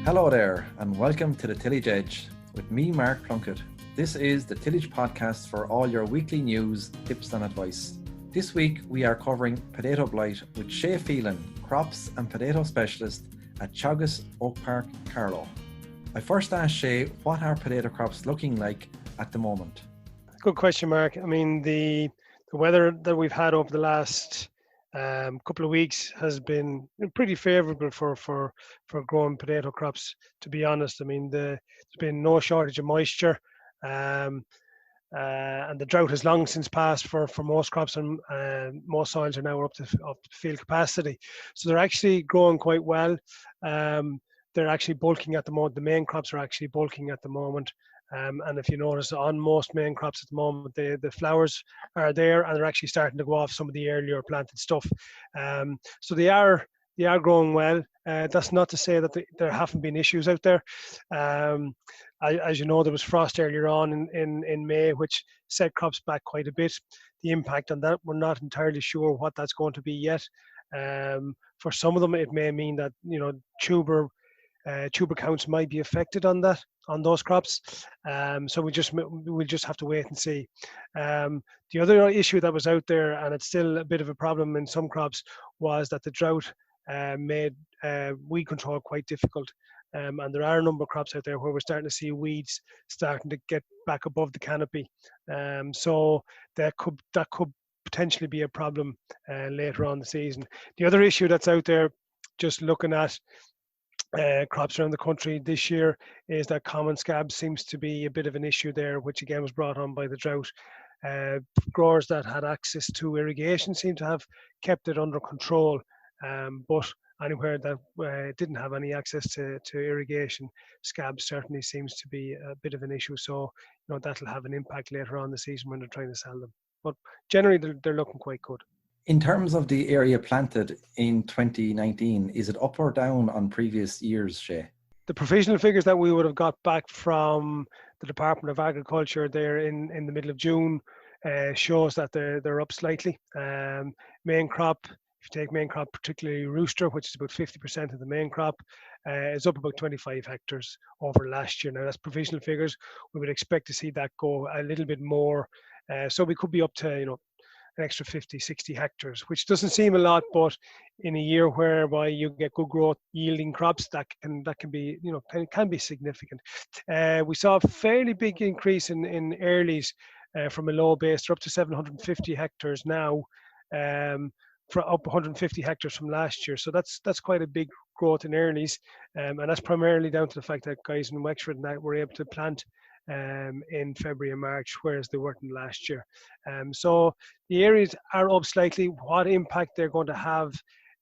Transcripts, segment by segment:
Hello there, and welcome to the Tillage Edge with me, Mark Plunkett. This is the Tillage podcast for all your weekly news, tips, and advice. This week, we are covering potato blight with Shay Phelan, crops and potato specialist at Teagasc Oak Park, Carlow. I first asked Shay, what are potato crops looking like at the moment? Good question, Mark. I mean, the weather that we've had over the last couple of weeks has been pretty favourable for growing potato crops. To be honest, I mean, there's been no shortage of moisture, and the drought has long since passed for most crops, and most soils are now up to field capacity. So they're actually growing quite well. They're actually bulking at the moment. The main crops are actually bulking at the moment. And if you notice, on most main crops at the moment, the flowers are there and they're actually starting to go off some of the earlier planted stuff. So they are growing well. That's not to say that there haven't been issues out there. As you know, there was frost earlier on in May, which set crops back quite a bit. The impact on that, we're not entirely sure what that's going to be yet. For some of them, it may mean that tuber counts might be affected on those crops. So we'll just have to wait and see. The other issue that was out there, and it's still a bit of a problem in some crops, was that the drought made weed control quite difficult. And there are a number of crops out there where we're starting to see weeds starting to get back above the canopy. So that could potentially be a problem later on in the season. The other issue that's out there, just looking at crops around the country this year, is that common scab seems to be a bit of an issue there, which again was brought on by the drought. Growers that had access to irrigation seem to have kept it under control, but anywhere that didn't have any access to irrigation, scab certainly seems to be a bit of an issue. So that'll have an impact later on in the season when they're trying to sell them. But generally they're looking quite good. In terms of the area planted in 2019, is it up or down on previous years, Shay? The provisional figures that we would have got back from the Department of Agriculture there in the middle of June shows that they're up slightly. Main crop, if you take main crop, particularly rooster, which is about 50% of the main crop, is up about 25 hectares over last year. Now that's provisional figures. We would expect to see that go a little bit more. So we could be up to an extra 50, 60 hectares, which doesn't seem a lot, but in a year whereby you get good growth yielding crops, that can be can be significant. We saw a fairly big increase in earlies from a low base. They're up to 750 hectares now, for up 150 hectares from last year. So that's quite a big growth in earlies, and that's primarily down to the fact that guys in Wexford and that were able to plant in February and March, whereas they weren't last year. So the areas are up slightly. What impact they're going to have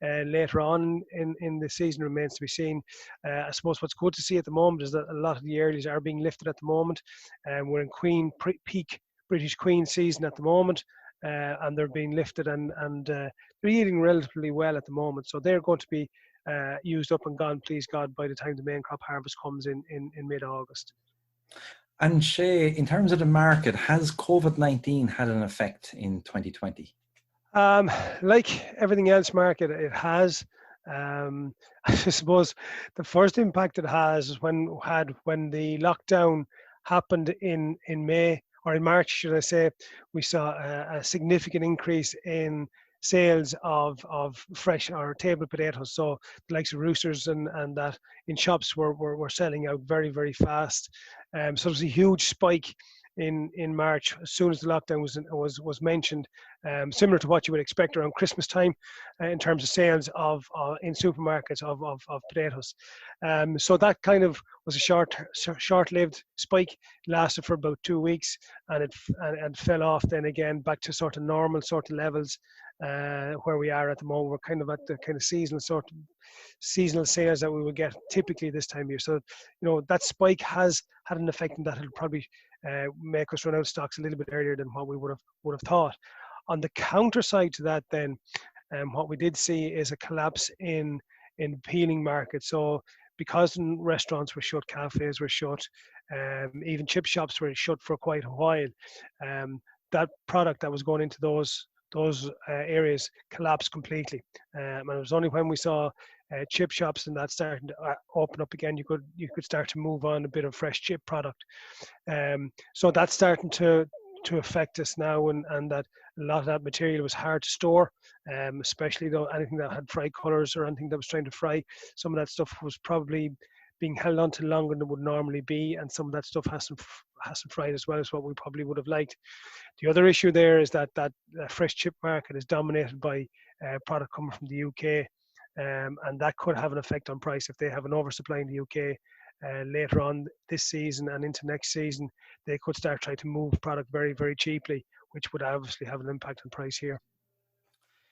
later on in the season remains to be seen. I suppose what's good to see at the moment is that a lot of the areas are being lifted at the moment. We're in peak British Queen season at the moment, and they're being lifted and they're yielding relatively well at the moment. So they're going to be used up and gone, please God, by the time the main crop harvest comes in mid-August. And Shay, in terms of the market, has COVID-19 had an effect in 2020? Like everything else, Mark, it has. I suppose the first impact it has is when the lockdown happened in May, or in March, should I say. We saw a significant increase in sales of fresh or table potatoes. So the likes of roosters and that in shops were selling out very, very fast. So there's a huge spike in March as soon as the lockdown was mentioned, similar to what you would expect around Christmas time in terms of sales of in supermarkets of potatoes. So that kind of was a short-lived spike, lasted for about 2 weeks, and it fell off then again back to sort of normal sort of levels where we are at the moment. We're kind of at the kind of seasonal sales that we would get typically this time of year. So that spike has had an effect, and that will probably make us run out of stocks a little bit earlier than what we would have thought. On the counter side to that, then, what we did see is a collapse in peeling market. So because restaurants were shut, cafes were shut, even chip shops were shut for quite a while, that product that was going into those areas collapse completely. And it was only when we saw chip shops and that starting to open up again, you could start to move on a bit of fresh chip product. So that's starting to affect us now, and that a lot of that material was hard to store, especially though anything that had fry colors or anything that was trying to fry. Some of that stuff was probably being held on to longer than it would normally be, and some of that stuff hasn't fried as well as what we probably would have liked. The other issue there is that fresh chip market is dominated by product coming from the UK, and that could have an effect on price if they have an oversupply in the UK. Later on this season and into next season, they could start trying to move product very, very cheaply, which would obviously have an impact on price here.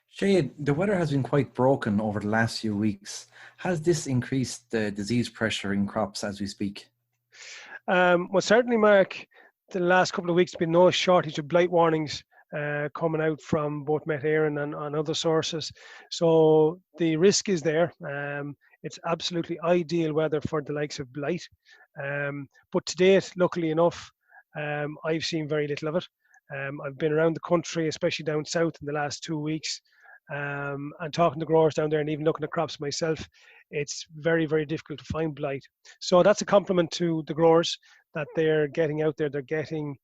Shay, the weather has been quite broken over the last few weeks. Has this increased the disease pressure in crops as we speak? Well, certainly, Mark, the last couple of weeks have been no shortage of blight warnings coming out from both Met Éireann and other sources. So the risk is there. It's absolutely ideal weather for the likes of blight. But to date, luckily enough, I've seen very little of it. I've been around the country, especially down south in the last 2 weeks, and talking to growers down there and even looking at crops myself. It's very, very difficult to find blight. So that's a compliment to the growers that they're getting out there. They're getting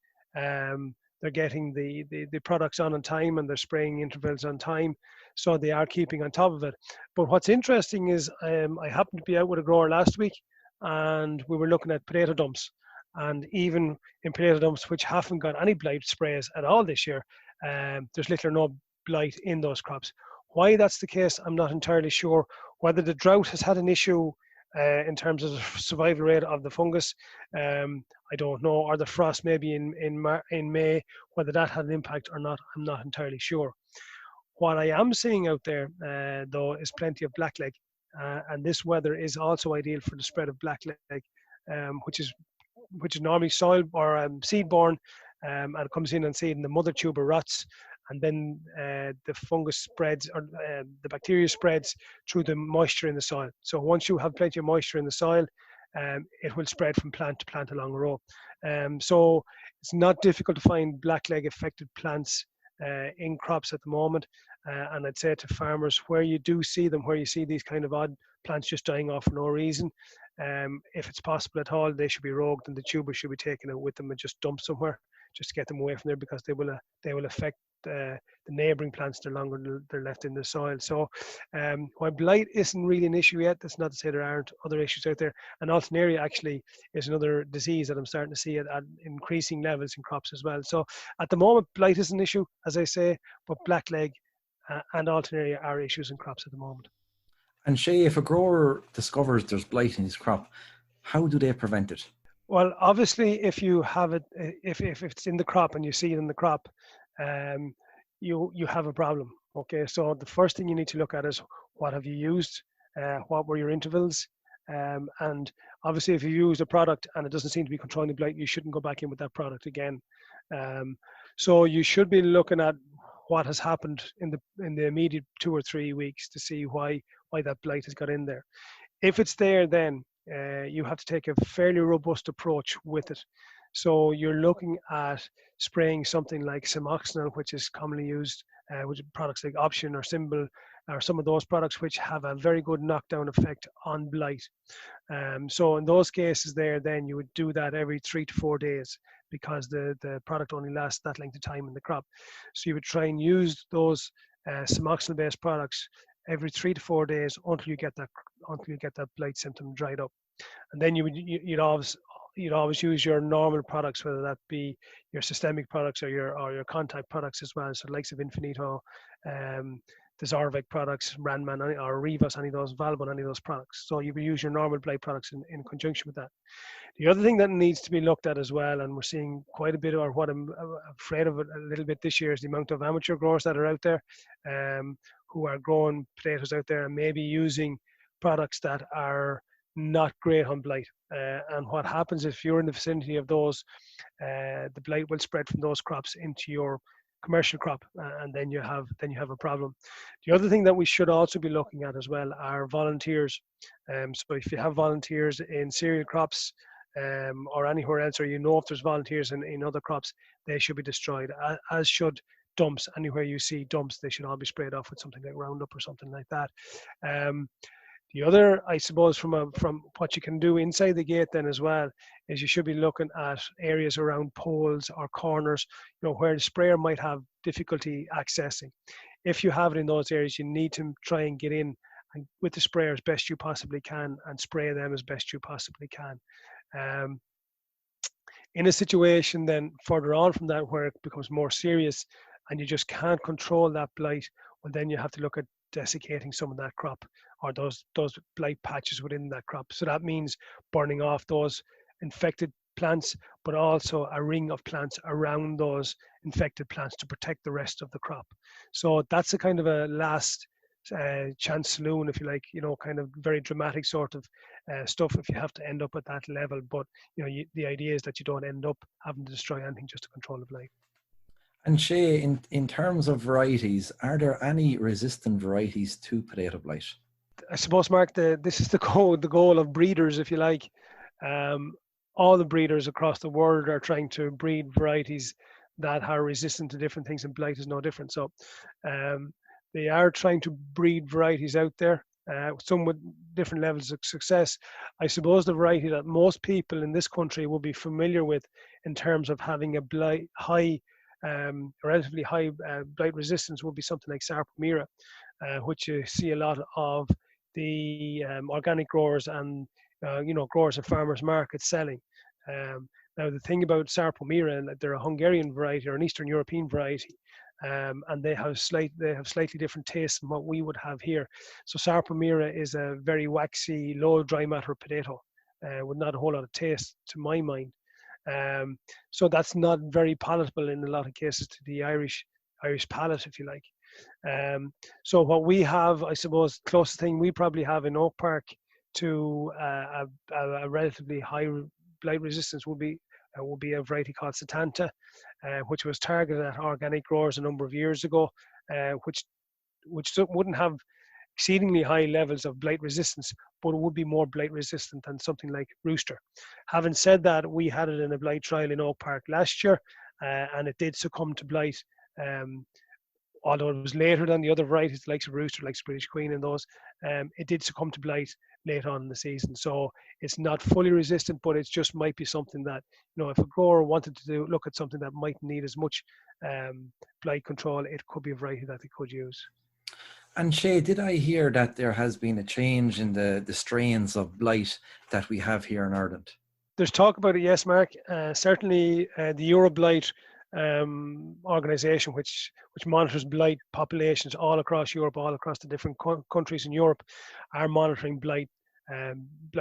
the products on time, and they're spraying intervals on time. So they are keeping on top of it. But what's interesting is I happened to be out with a grower last week, and we were looking at potato dumps. And even in potato dumps which haven't got any blight sprays at all this year, there's little or no blight in those crops. Why that's the case, I'm not entirely sure. Whether the drought has had an issue in terms of the survival rate of the fungus, I don't know, or the frost maybe in May, whether that had an impact or not, I'm not entirely sure. What I am seeing out there, though, is plenty of blackleg, and this weather is also ideal for the spread of blackleg, which is normally soil or seed borne, and it comes in and seed, and the mother tuber rots, and then the fungus spreads, or the bacteria spreads through the moisture in the soil. So once you have plenty of moisture in the soil, it will spread from plant to plant along a row. So it's not difficult to find blackleg affected plants in crops at the moment. And I'd say to farmers, where you do see them, where you see these kind of odd plants just dying off for no reason, if it's possible at all, they should be rogued and the tubers should be taken out with them and just dumped somewhere, just to get them away from there, because they will affect the neighbouring plants the longer they're left in the soil. So while blight isn't really an issue yet, that's not to say there aren't other issues out there. And Alternaria actually is another disease that I'm starting to see at increasing levels in crops as well. So at the moment, blight is an issue, as I say, but blackleg and Alternaria are issues in crops at the moment. And Shay, if a grower discovers there's blight in his crop, how do they prevent it? Well, obviously, if you have it, if it's in the crop and you see it in the crop, you have a problem. Okay, so the first thing you need to look at is what have you used, what were your intervals, and obviously, if you use a product and it doesn't seem to be controlling the blight, you shouldn't go back in with that product again. So you should be looking at what has happened in the immediate 2 or 3 weeks to see why that blight has got in there. If it's there, then you have to take a fairly robust approach with it. So you're looking at spraying something like Simoxanil, which is commonly used with products like Option or Symbol, or some of those products which have a very good knockdown effect on blight. So in those cases there, then you would do that every 3 to 4 days, because the product only lasts that length of time in the crop. So you would try and use those Simoxanil-based products every 3 to 4 days until you get that blight symptom dried up. And then you'd always use your normal products, whether that be your systemic products or your contact products as well. So the likes of Infinito, the Zorvec products, Ranman or Revos, any of those, Valbon, any of those products. So you would use your normal blight products in conjunction with that. The other thing that needs to be looked at as well, and we're seeing quite a bit, or what I'm afraid of a little bit this year, is the amount of amateur growers that are out there who are growing potatoes out there and maybe using products that are not great on blight. And what happens if you're in the vicinity of those, the blight will spread from those crops into your commercial crop, and then you have a problem. The other thing that we should also be looking at as well are volunteers. So if you have volunteers in cereal crops or anywhere else, or if there's volunteers in other crops, they should be destroyed, as should dumps. Anywhere you see dumps, they should all be sprayed off with something like Roundup or something like that. The other, I suppose, from what you can do inside the gate then as well, is you should be looking at areas around poles or corners, where the sprayer might have difficulty accessing. If you have it in those areas, you need to try and get in and with the sprayer as best you possibly can and spray them as best you possibly can. In a situation then further on from that where it becomes more serious and you just can't control that blight, well, then you have to look at desiccating some of that crop or those blight patches within that crop. So that means burning off those infected plants, but also a ring of plants around those infected plants to protect the rest of the crop. So that's a kind of a last chance saloon, if you like, kind of very dramatic sort of stuff if you have to end up at that level. But the idea is that you don't end up having to destroy anything just to control the blight. And Shay, in terms of varieties, are there any resistant varieties to potato blight? I suppose, Mark, this is the goal of breeders, if you like. All the breeders across the world are trying to breed varieties that are resistant to different things, and blight is no different. So they are trying to breed varieties out there, some with different levels of success. I suppose the variety that most people in this country will be familiar with in terms of having a relatively high blight resistance would be something like Sarpomira, which you see a lot of the organic growers and growers at farmers markets selling. Now the thing about Sarpomira, they're a Hungarian variety or an Eastern European variety, and they have slightly different tastes than what we would have here. So Sarpomira is a very waxy, low dry matter potato with not a whole lot of taste to my mind. So that's not very palatable in a lot of cases to the Irish palate, if you like. So what we have, I suppose, closest thing we probably have in Oak Park to a relatively high blight resistance would be a variety called Satanta, which was targeted at organic growers a number of years ago, which wouldn't have exceedingly high levels of blight resistance, but it would be more blight resistant than something like Rooster. Having said that, we had it in a blight trial in Oak Park last year, and it did succumb to blight. Although it was later than the other varieties, the likes of Rooster, like British Queen and those, it did succumb to blight late on in the season. So it's not fully resistant, but it just might be something that, if a grower wanted to look at something that might need as much blight control, it could be a variety that they could use. And Shay, did I hear that there has been a change in the strains of blight that we have here in Ireland? There's talk about it, yes, Mark. Certainly the Euroblight organization, which monitors blight populations all across Europe, all across the different countries in Europe, are monitoring blight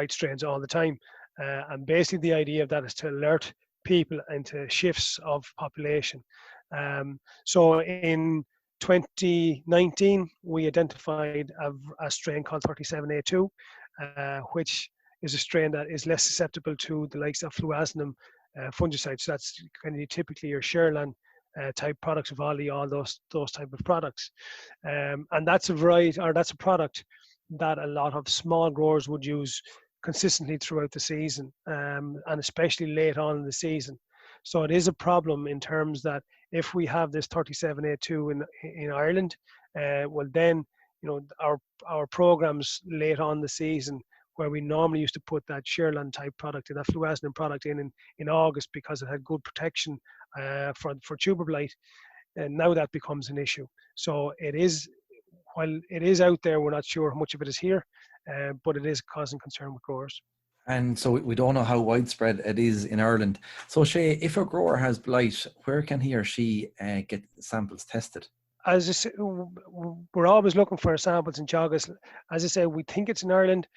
strains all the time. And basically the idea of that is to alert people into shifts of population. So in 2019, we identified a strain called 37A2, which is a strain that is less susceptible to the likes of fluazinum fungicides. So that's kind of typically your Sherland type products, Vali, all those type of products. And that's a variety, or that's a product that a lot of small growers would use consistently throughout the season, and especially late on in the season. So it is a problem in terms that if we have this 37A2 in Ireland, well then, our programs late on the season, where we normally used to put that Sherland type product, that fluazinum product in August because it had good protection for tuber blight, and now that becomes an issue. So it is, while it is out there, we're not sure how much of it is here, but it is causing concern with growers. And so we don't know how widespread it is in Ireland. So Shay, if a grower has blight, where can he or she get samples tested? As I say, we're always looking for samples in Teagasc. As I say, we think it's in Ireland.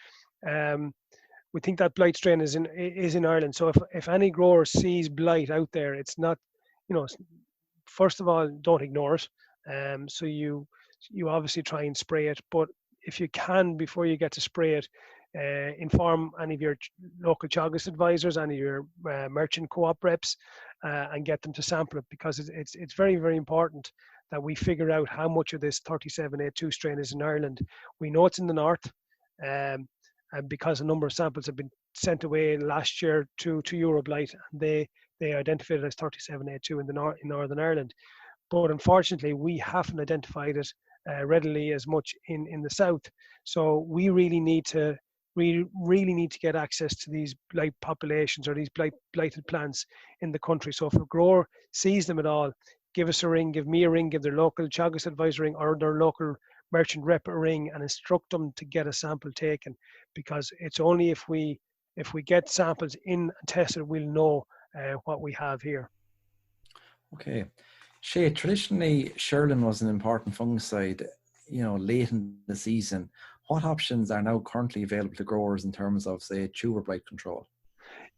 We think that blight strain is in Ireland. So if any grower sees blight out there, it's not, first of all, don't ignore it. So you obviously try and spray it, but if you can, before you get to spray it, inform any of your local Teagasc advisors, any of your merchant co-op reps, and get them to sample it, because it's very, very important that we figure out how much of this 37A2 strain is in Ireland. We know it's in the north, and because a number of samples have been sent away last year to Euroblight, and they identified it as 37A2 in Northern Ireland. but unfortunately we haven't identified it readily as much in the south. So we really need to get access to these blight populations or these blighted plants in the country. So if a grower sees them at all, give us a ring, give me a ring, give their local Teagasc advisor ring or their local merchant rep a ring and instruct them to get a sample taken, because it's only if we get samples in and tested, we'll know what we have here. Okay. Shay, traditionally, Sherlin was an important fungicide, late in the season. What options are now currently available to growers in terms of, say, tuber blight control?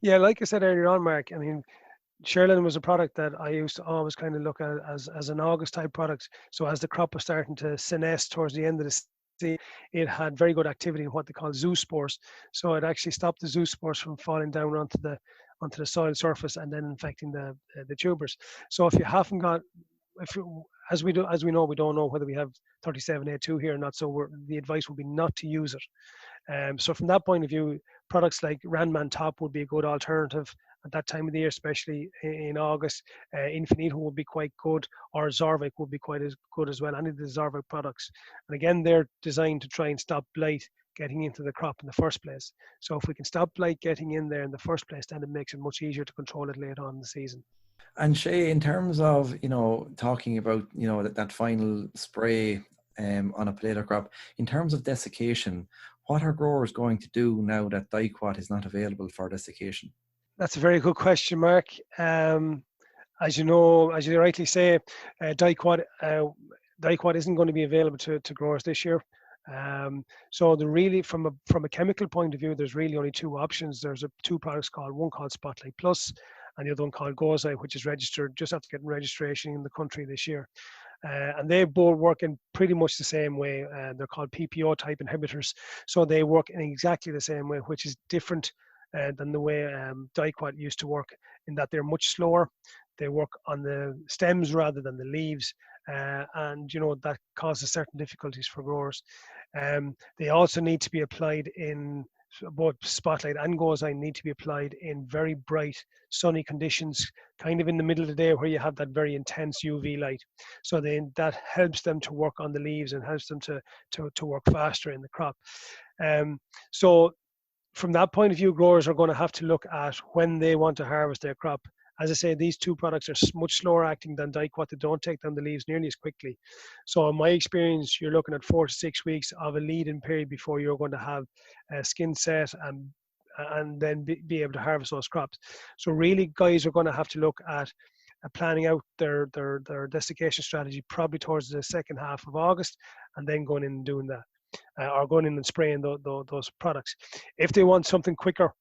Yeah, like I said earlier on, Mark, I mean, Sherlin was a product that I used to always kind of look at as an August type product. So as the crop was starting to senesce towards the end of the season, it had very good activity in what they call zoospores. So it actually stopped the zoospores from falling down onto the soil surface and then infecting the tubers. So if you haven't got, as we know, we don't know whether we have 37A2 here or not. So the advice would be not to use it. So from that point of view, products like Randman Top would be a good alternative at that time of the year, especially in August. Infinito would be quite good, or Zorvec would be quite as good as well. Any of the Zorvec products, and again, they're designed to try and stop blight getting into the crop in the first place. So if we can stop blight getting in there in the first place, then it makes it much easier to control it later on in the season. And Shay, in terms of talking about that final spray on a potato crop, in terms of desiccation, what are growers going to do now that Diquat is not available for desiccation? That's a very good question, Mark. As you know, as you rightly say, Diquat isn't going to be available to growers this year. So really, from a chemical point of view, there's really only two options. There's two products one called Spotlight Plus, and the other one called Gozai, which is registered just after getting registration in the country this year. And they both work in pretty much the same way. They're called PPO type inhibitors, so they work in exactly the same way, which is different than the way Diquat used to work, in that they're much slower. They work on the stems rather than the leaves, and that causes certain difficulties for growers. They also need to be applied in both Spotlight and Gozai need to be applied in very bright sunny conditions, kind of in the middle of the day where you have that very intense UV light. So that helps them to work on the leaves and helps them to work faster in the crop. So from that point of view, growers are going to have to look at when they want to harvest their crop. As I say, these two products are much slower acting than Diquat. They don't take down the leaves nearly as quickly. So in my experience, you're looking at 4 to 6 weeks of a lead-in period before you're going to have skin set and then be able to harvest those crops. So really, guys are going to have to look at planning out their desiccation strategy probably towards the second half of August, and then going in and doing that. Or going in and spraying those products. If they want something quicker,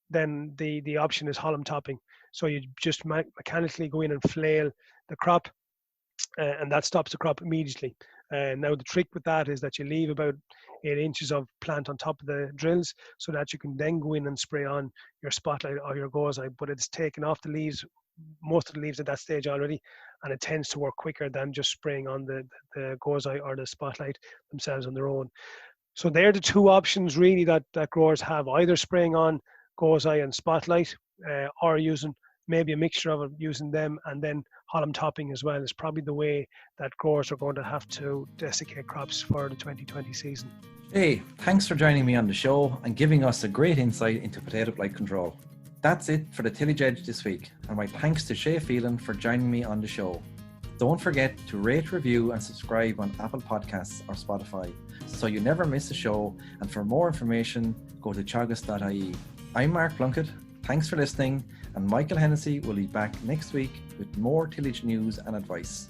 then the option is holm topping. So you just mechanically go in and flail the crop, and that stops the crop immediately. Now the trick with that is that you leave about 8 inches of plant on top of the drills, so that you can then go in and spray on your Spotlight or your Gozai, but it's taken off the leaves, most of the leaves at that stage already, and it tends to work quicker than just spraying on the Gozai or the Spotlight themselves on their own. So they're the two options really that growers have, either spraying on Gozai and Spotlight, or using maybe a mixture of using them, and then holm topping as well is probably the way that growers are going to have to desiccate crops for the 2020 season. Hey, thanks for joining me on the show and giving us a great insight into potato blight control. That's it for the Tillage Edge this week, and my thanks to Shay Phelan for joining me on the show. Don't forget to rate, review and subscribe on Apple Podcasts or Spotify so you never miss a show, and for more information go to teagasc.ie. I'm Mark Plunkett, thanks for listening, and Michael Hennessy will be back next week with more tillage news and advice.